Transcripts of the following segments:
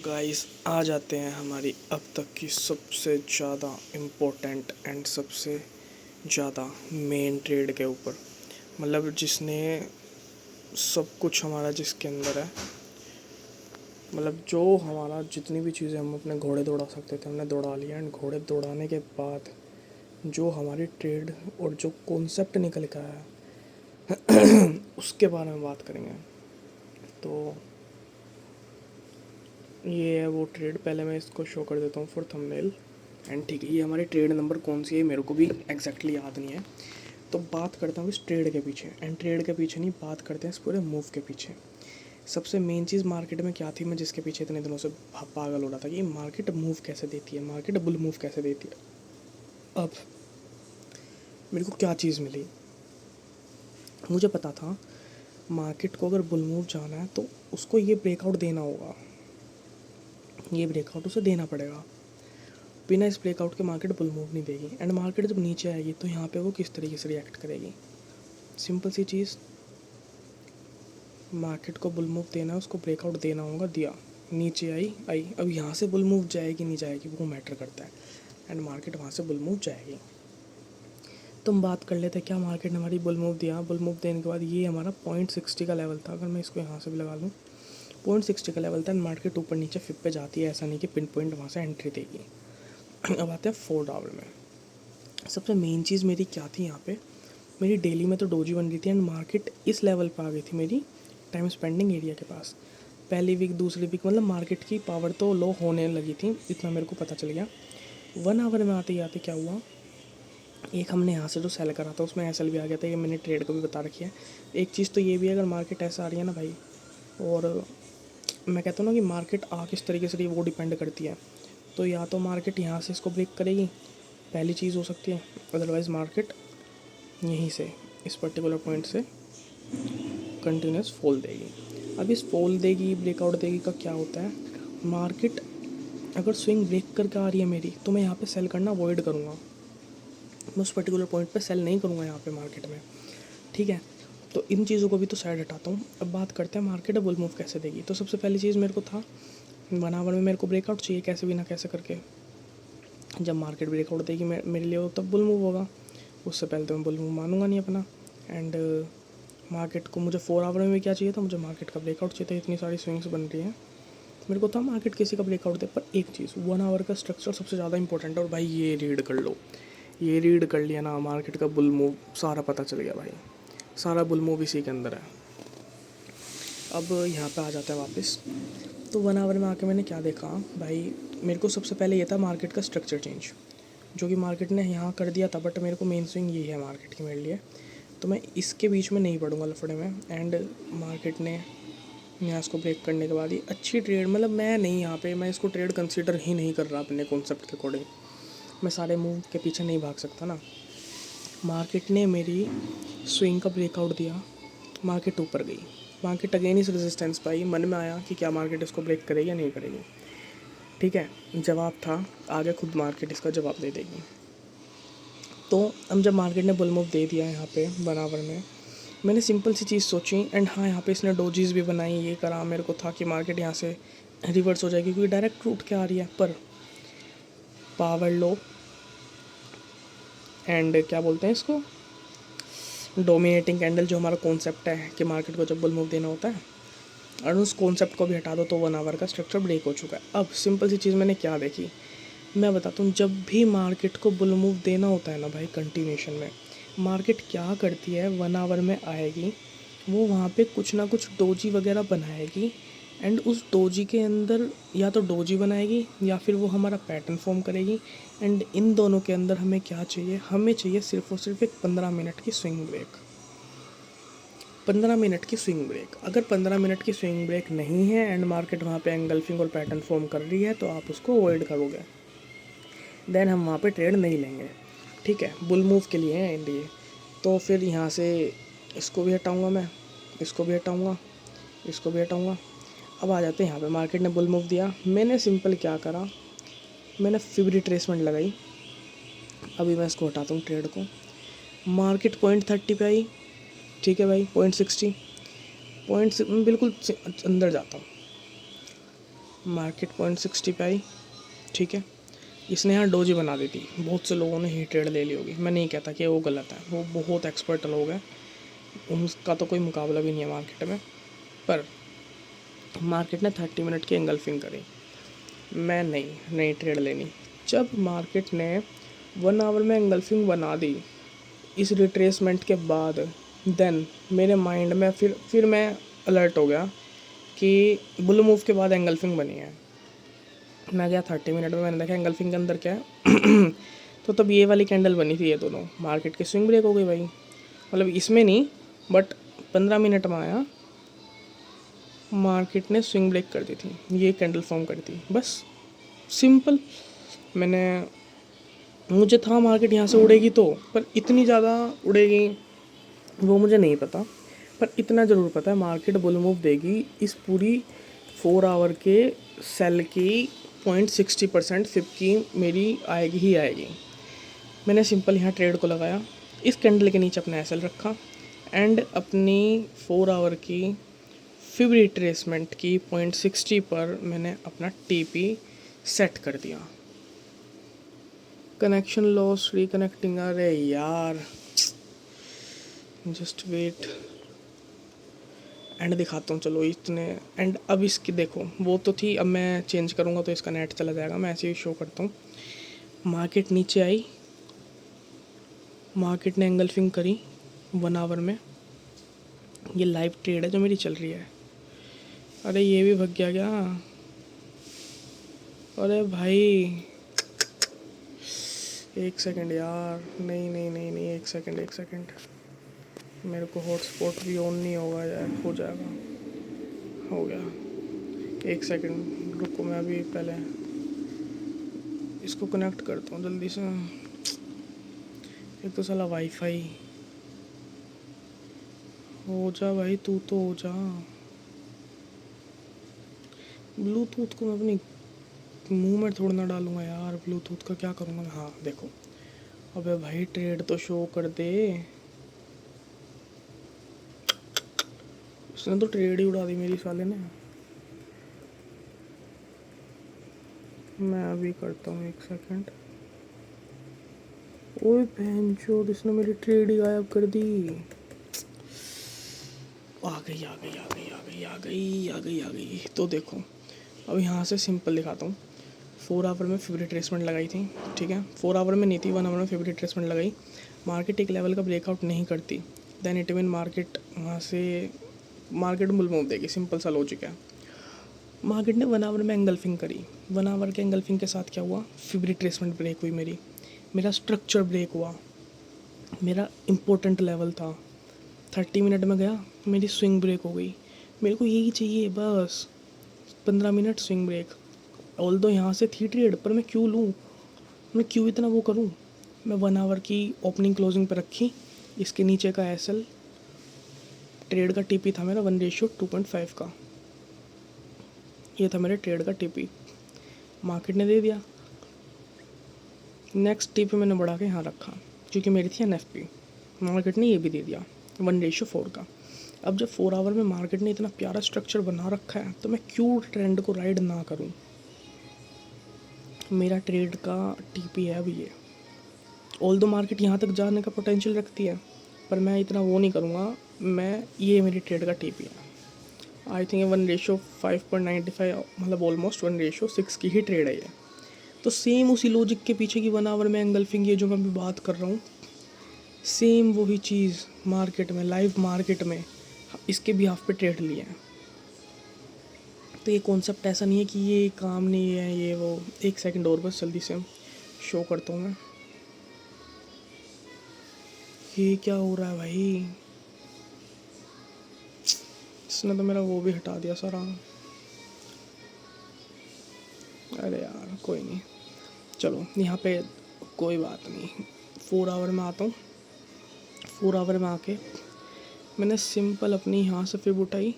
Guys आ जाते हैं हमारी अब तक की सबसे ज़्यादा इम्पोर्टेंट एंड सबसे ज़्यादा मेन ट्रेड के ऊपर। मतलब जिसने सब कुछ हमारा जिसके अंदर है, मतलब जो हमारा जितनी भी चीज़ें हम अपने घोड़े दौड़ा सकते थे हमने दौड़ा लिया। एंड घोड़े दौड़ाने के बाद जो हमारी ट्रेड और जो कॉन्सेप्ट निकल के आया उसके बारे में बात करेंगे। तो ये है वो ट्रेड। पहले मैं इसको शो कर देता हूँ फॉर थंबनेल। एंड ठीक है, ये हमारी ट्रेड नंबर कौन सी है मेरे को भी एग्जैक्टली याद नहीं है। तो बात करता हूँ इस ट्रेड के पीछे। एंड ट्रेड के पीछे नहीं, बात करते हैं इस पूरे मूव के पीछे। सबसे मेन चीज़ मार्केट में क्या थी, मैं जिसके पीछे इतने दिनों से पागल हो रहा था कि मार्केट मूव कैसे देती है, मार्केट बुल मूव कैसे देती है। अब मेरे को क्या चीज़ मिली, मुझे पता था मार्केट को अगर बुल मूव जाना है तो उसको ये ब्रेकआउट देना होगा, ये ब्रेकआउट उसे देना पड़ेगा। बिना इस ब्रेकआउट के मार्केट बुल मूव नहीं देगी। एंड मार्केट जब नीचे आएगी तो यहाँ पे वो किस तरीके से रिएक्ट करेगी। सिंपल सी चीज़, मार्केट को बुल मूव देना है, उसको ब्रेकआउट देना होगा, दिया, नीचे आई। अब यहाँ से बुल मूव जाएगी नहीं जाएगी वो मैटर करता है। एंड मार्केट वहाँ से बुल मूव जाएगी। तो हम बात कर लेते हैं क्या मार्केट ने हमारी बुल मूव दिया। बुल मूव देने के बाद ये हमारा 0.60 का लेवल था। अगर मैं इसको यहाँ से भी लगा लूँ, 0.60 का लेवल था। एंड मार्केट ऊपर नीचे फिप पे जाती है, ऐसा नहीं कि पिन पॉइंट वहाँ से एंट्री देगी। अब आते हैं 4 आवर में। सबसे मेन चीज़ मेरी क्या थी यहाँ पे, मेरी डेली में तो डोजी बन रही थी। एंड मार्केट इस लेवल पर आ गई थी मेरी टाइम स्पेंडिंग एरिया के पास। पहली वीक दूसरी वीक मतलब मार्केट की पावर तो लो होने लगी थी, इतना मेरे को पता चल गया। 1 आवर में आते ही आते क्या हुआ, एक हमने यहाँ से जो सेल करा था उसमें एसएल भी आ गया था। ये मैंने ट्रेड को भी बता रखी है। एक चीज़ तो ये भी है, अगर मार्केट ऐसा आ रही है ना भाई, और मैं कहता हूँ ना कि मार्केट आ किस तरीके से रही है वो डिपेंड करती है। तो या तो मार्केट यहाँ से इसको ब्रेक करेगी, पहली चीज़ हो सकती है। अदरवाइज़ मार्केट यहीं से इस पर्टिकुलर पॉइंट से कंटिन्यूस फॉल देगी। अब इस फॉल देगी ब्रेकआउट देगी का क्या होता है, मार्केट अगर स्विंग ब्रेक करके आ रही है मेरी तो मैं यहाँ पे सेल करना अवॉइड करूँगा। मैं उस पर्टिकुलर पॉइंट पे सेल नहीं करूँगा यहाँ पे मार्केट में, ठीक है। तो इन चीज़ों को भी तो साइड हटाता हूँ। अब बात करते हैं मार्केट बुल मूव कैसे देगी। तो सबसे पहली चीज़ मेरे को था, 1 आवर में मेरे को ब्रेकआउट चाहिए कैसे भी ना कैसे करके। जब मार्केट ब्रेकआउट देगी मेरे लिए तब बुल मूव होगा, उससे पहले तो मैं बुल मूव मानूंगा नहीं अपना। एंड मार्केट को मुझे 4 आवर में भी क्या चाहिए था, मुझे मार्केट का ब्रेकआउट चाहिए था। इतनी सारी स्विंग्स बन रही हैं, मेरे को था मार्केट किसी का ब्रेकआउट दे। पर एक चीज़, 1 आवर का स्ट्रक्चर सबसे ज़्यादा इंपॉर्टेंट है। और भाई ये रीड कर लो, ये रीड कर लिया ना, मार्केट का बुल मूव सारा पता चल गया भाई, सारा बुल मूव इसी के अंदर है। अब यहाँ पे आ जाता है वापस। तो 1 आवर में आके मैंने क्या देखा भाई, मेरे को सबसे पहले ये था मार्केट का स्ट्रक्चर चेंज, जो कि मार्केट ने यहाँ कर दिया था। बट मेरे को मेन स्विंग यही है मार्केट की मेरे लिए, तो मैं इसके बीच में नहीं पड़ूंगा लफड़े में। एंड मार्केट ने यहाँ इसको ब्रेक करने के बाद ही अच्छी ट्रेड, मतलब मैं नहीं यहाँ पे, मैं इसको ट्रेड कंसीडर ही नहीं कर रहा अपने कॉन्सेप्ट के अकॉर्डिंग। मैं सारे मूव के पीछे नहीं भाग सकता ना। मार्केट ने मेरी स्विंग का ब्रेकआउट दिया, मार्केट ऊपर गई, मार्केट अगेन इस रेजिस्टेंस पाई। मन में आया कि क्या मार्केट इसको ब्रेक करेगी या नहीं करेगी, ठीक है। जवाब था आगे खुद मार्केट इसका जवाब दे देगी। तो अब जब मार्केट ने बुल मूव दे दिया यहाँ पे 1 आवर में, मैंने simple C cheese Sochi. And हाँ, यहाँ पे इसने डोजीज भी बनाई, ये करा। मेरे को था कि मार्केट यहाँ से रिवर्स हो जाएगी क्योंकि डायरेक्ट रूट के आ रही है। पर पावर लो एंड क्या बोलते हैं इसको, डोमिनेटिंग कैंडल, जो हमारा कॉन्सेप्ट है कि मार्केट को जब बुल मूव देना होता है, और उस कॉन्सेप्ट को भी हटा दो तो 1 आवर का स्ट्रक्चर ब्रेक हो चुका है। अब सिंपल सी चीज़ मैंने क्या देखी, मैं बताता हूँ। जब भी मार्केट को बुल मूव देना होता है ना भाई, कंटिन्यूशन में मार्केट क्या करती है, 1 आवर में आएगी, वो वहाँ पे कुछ ना कुछ डोजी वगैरह बनाएगी। एंड उस डोजी के अंदर या तो डोजी बनाएगी या फिर वो हमारा पैटर्न फॉर्म करेगी। एंड इन दोनों के अंदर हमें क्या चाहिए, हमें चाहिए सिर्फ और सिर्फ एक 15 मिनट की स्विंग ब्रेक। 15 मिनट की स्विंग ब्रेक, अगर 15 मिनट की स्विंग ब्रेक नहीं है एंड मार्केट वहाँ पे एंगल्फिंग और पैटर्न फॉर्म कर रही है तो आप उसको अवॉइड करोगे, देन हम वहाँ पे ट्रेड नहीं लेंगे, ठीक है। बुल मूव के लिए है एंड ये। तो फिर यहाँ से इसको भी हटाऊँगा मैं, इसको भी हटाऊँगा, इसको भी हटाऊँगा। अब आ जाते हैं यहाँ पे, मार्केट ने बुल मूव दिया, मैंने सिंपल क्या करा, मैंने फिब रिट्रेसमेंट लगाई। अभी मैं इसको हटाता हूँ ट्रेड को। मार्केट 0.30 पे आई, ठीक है भाई, 0.60 पॉइंट बिल्कुल अंदर जाता हूँ। मार्केट 0.60 पे आई, ठीक है। इसने यहाँ डोजी बना दी थी, बहुत से लोगों ने ही ट्रेड ले ली होगी, मैं नहीं कहता कि वो गलत है, वो बहुत एक्सपर्ट लोग हैं, उनका तो कोई मुकाबला भी नहीं है मार्केट में। पर मार्केट ने 30 मिनट की एंगल्फिंग करी, मैं नहीं ट्रेड लेनी। जब मार्केट ने 1 आवर में एंगल्फिंग बना दी इस रिट्रेसमेंट के बाद, देन मेरे माइंड में फिर मैं अलर्ट हो गया कि बुल मूव के बाद एंगल्फिंग बनी है। मैं गया 30 मिनट में, मैंने देखा एंगल्फिंग के अंदर क्या है तो तब ये वाली कैंडल बनी थी, ये दोनों मार्केट की स्विंग ब्रेक हो गई भाई। मतलब इसमें नहीं, बट 15 मिनट में आया, मार्केट ने स्विंग ब्रेक कर दी थी, ये कैंडल फॉर्म कर दी, बस सिंपल। मैंने मुझे था मार्केट यहाँ से उड़ेगी तो, पर इतनी ज़्यादा उड़ेगी वो मुझे नहीं पता, पर इतना ज़रूर पता है मार्केट बुल मूव देगी इस पूरी 4 आवर के सेल की 0.60% फिप की मेरी आएगी ही आएगी। मैंने सिंपल यहाँ ट्रेड को लगाया, इस कैंडल के नीचे अपना एसएल रखा एंड अपनी 4 आवर की फिब रिट्रेसमेंट की 0.60 पर मैंने अपना टीपी सेट कर दिया। कनेक्शन लॉस, रिकनेक्टिंग, अरे यार जस्ट वेट, एंड दिखाता हूँ चलो इतने। एंड अब इसकी देखो, वो तो थी, अब मैं चेंज करूँगा तो इसका नेट चला जाएगा, मैं ऐसे ही शो करता हूँ। मार्केट नीचे आई, मार्केट ने एंगल्फिंग करी 1 आवर में, ये लाइव ट्रेड है जो मेरी चल रही है। अरे ये भी भग गया क्या? अरे भाई एक सेकंड यार, नहीं, एक सेकंड, मेरे को हॉटस्पॉट भी ऑन नहीं होगा यार, हो जाएगा, हो गया। एक सेकंड रुको, मैं अभी पहले इसको कनेक्ट करता हूँ जल्दी से। एक तो साला वाईफाई, हो जा भाई तू तो हो जा। ब्लूटूथ को मैं अपनी मुंह में थोड़ा ना डालूंगा यार, ब्लूटूथ का क्या करूँगा मैं। हाँ देखो, अबे भाई ट्रेड तो शो कर दे, उसने तो ट्रेड ही उड़ा दी मेरी साले ने। मैं अभी करता हूँ, एक सेकंड। ओए बहनचोद, इसने मेरी ट्रेड ही गायब कर दी। आ गई। तो देखो अब यहाँ से सिंपल दिखाता हूँ। 4 आवर में फिब रिट्रेसमेंट लगाई थी, ठीक है। 4 आवर में नहीं थी, 1 आवर में फिब रिट्रेसमेंट लगाई। मार्केट एक लेवल का ब्रेकआउट नहीं करती, देन इट मीन मार्केट वहाँ से मार्केट बुल मूव देगी, सिंपल सा लॉजिक है। मार्केट ने 1 आवर में एंगल्फिंग करी, 1 आवर के एंगल्फिंग के साथ क्या हुआ, फिब रिट्रेसमेंट ब्रेक हुई मेरी, मेरा स्ट्रक्चर ब्रेक हुआ, मेरा इम्पोर्टेंट लेवल था। 30 मिनट में गया, मेरी स्विंग ब्रेक हो गई। मेरे को यही चाहिए बस, 15 मिनट स्विंग ब्रेक। ऑल दो यहाँ से थी ट्रेड, पर मैं क्यों लूँ, मैं क्यों इतना वो करूँ। मैं 1 आवर की ओपनिंग क्लोजिंग पर रखी, इसके नीचे का एसएल, ट्रेड का टीपी था मेरा 1:2.5 का, ये था मेरे ट्रेड का टीपी। मार्केट ने दे दिया, नेक्स्ट टीपी मैंने बढ़ा के यहाँ रखा क्योंकि मेरी थी एनएफपी, मार्केट ने ये भी दे दिया 1:4 का। अब जब 4 आवर में मार्केट ने इतना प्यारा स्ट्रक्चर बना रखा है तो मैं क्यों ट्रेंड को राइड ना करूं। मेरा ट्रेड का टीपी है अभी ये, ऑल दो मार्केट यहाँ तक जाने का पोटेंशियल रखती है, पर मैं इतना वो नहीं करूँगा। मैं, ये मेरी ट्रेड का टीपी है, आई थिंक 1:5.95, मतलब ऑलमोस्ट 1:6 की ही ट्रेड है ये। तो सेम उसी लॉजिक के पीछे की 1 आवर में एंगल्फिंग, ये जो मैं अभी बात कर रहा हूँ, सेम वही चीज़ मार्केट में, लाइव मार्केट में इसके भी हाफ पे ट्रेड लिए हैं। तो ये कॉन्सेप्ट ऐसा नहीं है कि ये काम नहीं है ये वो। एक सेकंड और बस जल्दी से शो करता हूँ मैं, ये क्या हो रहा है भाई, इसने तो मेरा वो भी हटा दिया सारा। अरे यार कोई नहीं, चलो यहाँ पे कोई बात नहीं। 4 आवर में आता हूँ, 4 आवर में आके मैंने सिंपल अपनी यहाँ से फिब उठाई,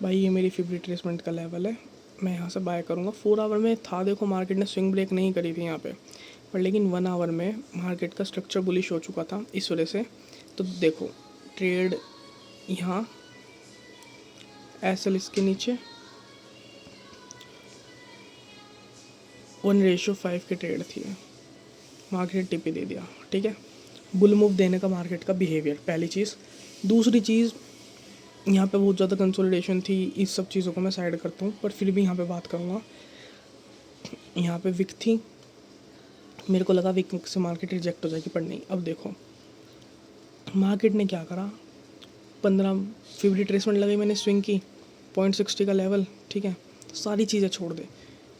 भाई ये मेरी फिब रिट्रेसमेंट का लेवल है, मैं यहाँ से बाय करूँगा। 4 आवर में था, देखो मार्केट ने स्विंग ब्रेक नहीं करी थी यहाँ पे, पर लेकिन 1 आवर में मार्केट का स्ट्रक्चर बुलिश हो चुका था इस वजह से। तो देखो ट्रेड यहाँ एसएल इसके नीचे, 1:5 की ट्रेड थी, मार्केट टिपी दे दिया, ठीक है। बुल मूव देने का मार्केट का बिहेवियर, पहली चीज़। दूसरी चीज़, यहाँ पे बहुत ज़्यादा कंसोलिडेशन थी, इस सब चीज़ों को मैं साइड करता हूँ, पर फिर भी यहाँ पे बात करूँगा। यहाँ पे विक थी, मेरे को लगा विक से मार्केट रिजेक्ट हो जाएगी, पर नहीं। अब देखो मार्केट ने क्या करा, 15 फिब रिट्रेसमेंट लगाई मैंने स्विंग की, 0.60 का लेवल, ठीक है। सारी चीज़ें छोड़ दे,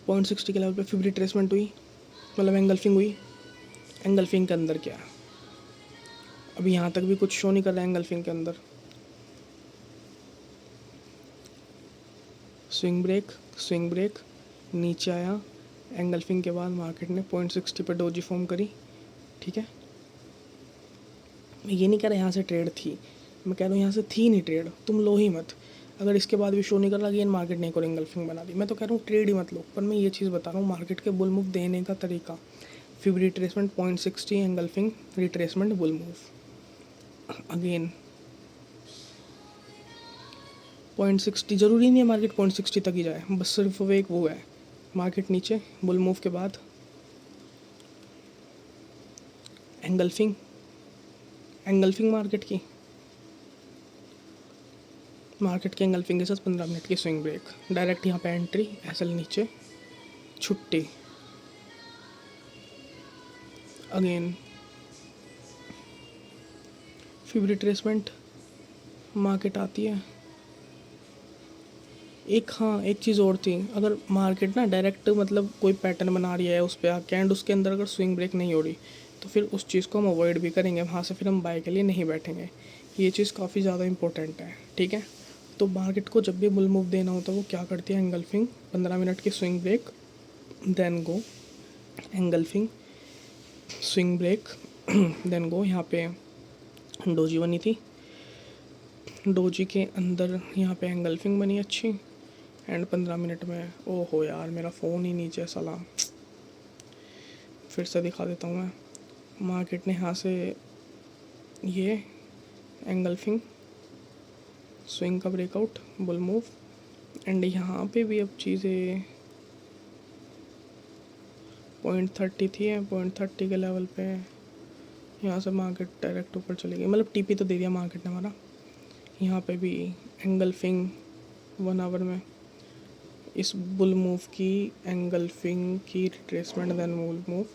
0.60 के लेवल पे फिब रिट्रेसमेंट हुई, मतलब एंगल्फिंग हुई। एंगल्फिंग के अंदर क्या है, अभी यहाँ तक भी कुछ शो नहीं कर रहा है एंगल्फिंग के अंदर। स्विंग ब्रेक नीचे आया, एंगल्फिंग के बाद मार्केट ने 0.60 पर डोजी फॉर्म करी, ठीक है। मैं ये नहीं कह रहा यहाँ से ट्रेड थी, मैं कह रहा हूँ यहाँ से थी नहीं ट्रेड, तुम लो ही मत। अगर इसके बाद भी शो नहीं कर रहा, अगेन मार्केट ने एक और एंगल्फिंग बना दी, मैं तो कह रहा हूँ ट्रेड ही मत लो। पर मैं ये चीज़ बता रहा हूँ मार्केट के बुल मूव देने का तरीका, fib retracement 0.60, engulfing, retracement, bull move. Again 0.60, ज़रूरी नहीं है मार्केट 0.60 तक ही जाए, बस सिर्फ वो एक वो है, मार्केट नीचे बुल मूव के बाद एंगल्फिंग मार्केट की एंगल्फिंग के साथ 15 मिनट की स्विंग ब्रेक, डायरेक्ट यहाँ पे एंट्री, एसएल नीचे, छुट्टी। अगेन फिब रिट्रेसमेंट, मार्केट आती है। एक चीज़ और थी, अगर मार्केट ना डायरेक्ट मतलब कोई पैटर्न बना रही है उस पर आके एंड उसके अंदर अगर स्विंग ब्रेक नहीं हो रही, तो फिर उस चीज़ को हम अवॉइड भी करेंगे, वहाँ से फिर हम बाय के लिए नहीं बैठेंगे। ये चीज़ काफ़ी ज़्यादा इंपॉर्टेंट है, ठीक है। तो मार्केट को जब भी बुल मूव देना होता है वो क्या करती है, एंगल्फिंग, 15 मिनट की swing break, then go, engulfing, swing break, then go. यहाँ पे डोजी बनी थी, डोजी के अंदर यहाँ पे एंगल्फिंग बनी अच्छी, एंड 15 मिनट में, ओहो यार मेरा फ़ोन ही नीचे साला, फिर से दिखा देता हूँ मैं। मार्केट ने यहाँ से ये एंगल्फिंग, स्विंग का ब्रेकआउट, बुल मूव, एंड यहाँ पे भी अब चीज़ें 0.30 थी, 0.30 के लेवल पे यहाँ से मार्केट डायरेक्ट ऊपर चली गई, मतलब टीपी तो दे दिया मार्केट ने हमारा। यहाँ पे भी एंगल्फिंग 1 आवर में, इस बुल मूव की एंगल्फिंग की रिट्रेसमेंट, देन बुल मूव।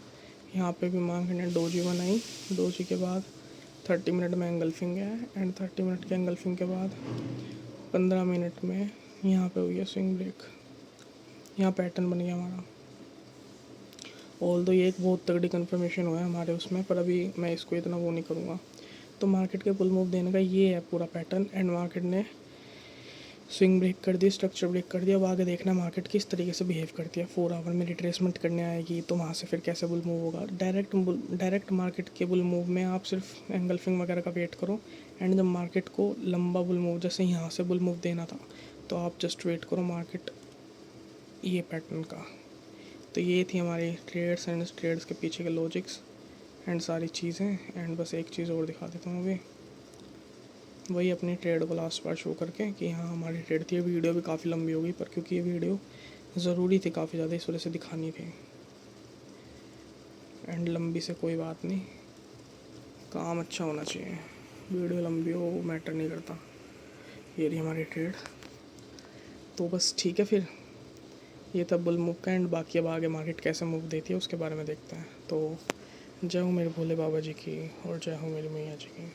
यहाँ पे भी मार्केट ने डोजी बनाई, डोजी के बाद 30 मिनट में एंगल्फिंग है, एंड 30 मिनट के एंगल्फिंग के बाद 15 मिनट में यहाँ पे हुई है स्विंग ब्रेक, यहाँ पैटर्न बन गया हमारा। ऑल दो ये एक बहुत तगड़ी कन्फर्मेशन हुआ है हमारे उसमें, पर अभी मैं इसको इतना वो नहीं करूँगा। तो मार्केट के बुल मूव देने का ये है पूरा पैटर्न, एंड मार्केट ने स्विंग ब्रेक कर दी, स्ट्रक्चर ब्रेक कर दिया। अब आगे देखना मार्केट किस तरीके से बिहेव करती है। 4 आवर में रिट्रेसमेंट करने आएगी तो वहाँ से फिर कैसे बुल मूव होगा। डायरेक्ट मार्केट के बुल मूव में आप सिर्फ एंगल्फिंग वगैरह का वेट करो, एंड जब मार्केट को लंबा बुल मूव, जैसे यहाँ से बुल मूव देना था, तो आप जस्ट वेट करो मार्केट ये पैटर्न का। तो ये थी हमारी ट्रेड्स एंड ट्रेड्स के पीछे के लॉजिक्स एंड सारी चीज़ें। एंड बस एक चीज़ और दिखा देता हूँ अभी, वही अपनी ट्रेड को लास्ट बार शो करके कि हाँ हमारी ट्रेड थी। वीडियो भी काफ़ी लंबी हो गई, पर क्योंकि ये वीडियो ज़रूरी थी काफ़ी ज़्यादा, इस वजह से दिखानी थी। एंड लंबी से कोई बात नहीं, काम अच्छा होना चाहिए, वीडियो लंबी हो मैटर नहीं करता। ये रही हमारी ट्रेड, तो बस ठीक है फिर। ये था बुल मूव का, एंड बाकी अब आगे मार्केट कैसे मूव देती है उसके बारे में देखते हैं। तो जय हो मेरे भोले बाबा जी की, और जय हो मेरी मैया जी की।